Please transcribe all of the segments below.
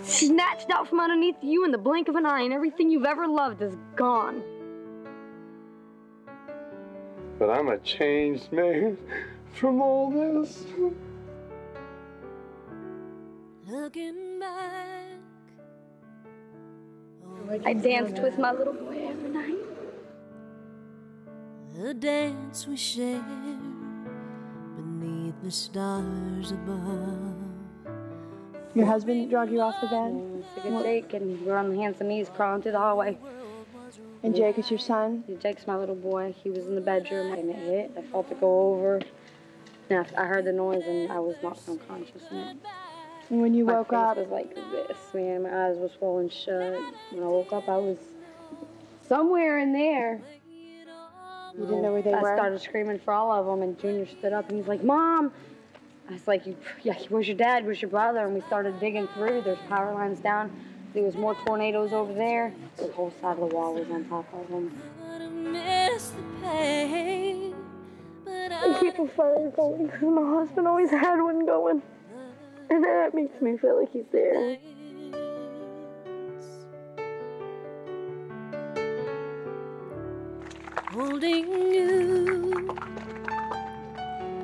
snatched out from underneath you in the blink of an eye, and everything you've ever loved is gone. But I'm a changed man from all this. Looking back, I danced with my little boy every night. the dance we shared beneath the stars above. Your husband drug you off the bed? Sick of Jake, and we're on the hands and knees crawling through the hallway. And Jake is your son? Jake's my little boy. He was in the bedroom, and it hit. I felt it go over. And I heard the noise, and I was knocked unconscious. And And when you woke up, my face was like this, man. My eyes were swollen shut. When I woke up, I was somewhere in there. you didn't know where they were? I started screaming for all of them, and Junior stood up, and he's like, "Mom!" I was like, "Yeah, where's your dad? Where's your brother?" And we started digging through. There's power lines down. There was more tornadoes over there. The whole side of the wall was on top of them. I keep a fire going because my husband always had one going. And that makes me feel like he's there. Holding you,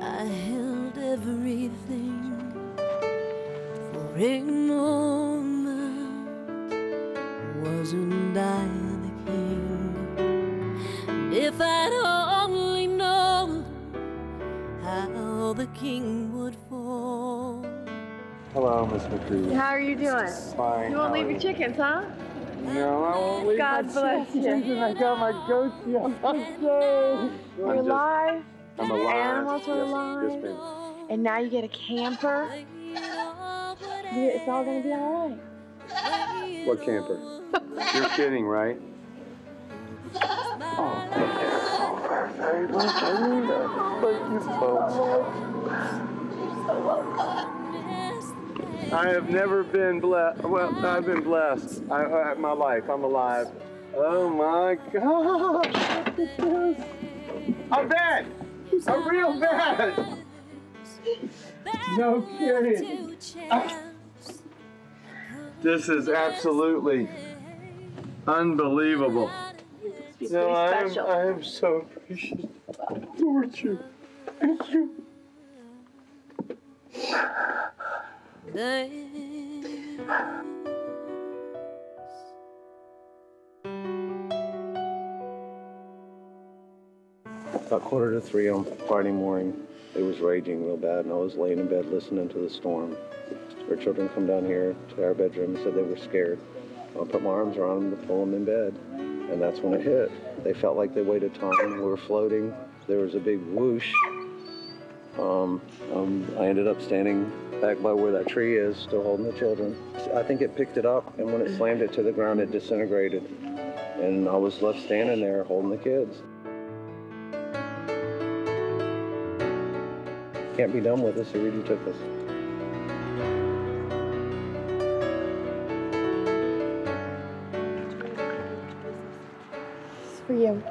I held everything for a moment. Wasn't I the king? And if I'd only known how the king would fall. Hello, Miss McCready. How are you doing? Fine. You won't leave your chickens, huh? No, I won't leave God my bless you. chickens. I got my goatee on my day. You're alive. I'm Your alive. animals are alive. Yes, ma'am. And now you get a camper. It's all going to be all right. What camper? You're kidding, right? Oh, very much. I mean that. Thank you so much. I have never been blessed. Well, I've been blessed. My life. I'm alive. Oh my gosh. I'm bad. I'm real bad. No kidding. This is absolutely unbelievable. No, I am so appreciative. I adored you. Thank you. About 2:45 on Friday morning, it was raging real bad, and I was laying in bed listening to the storm. Our children come down here to our bedroom and said they were scared. I put my arms around them to pull them in bed, and that's when it hit. They felt like they waited time. We were floating. There was a big whoosh. I ended up standing back by where that tree is, still holding the children. I think it picked it up, and when it slammed it to the ground, it disintegrated. And I was left standing there holding the kids. Can't be done with this, he really took us. It's for you.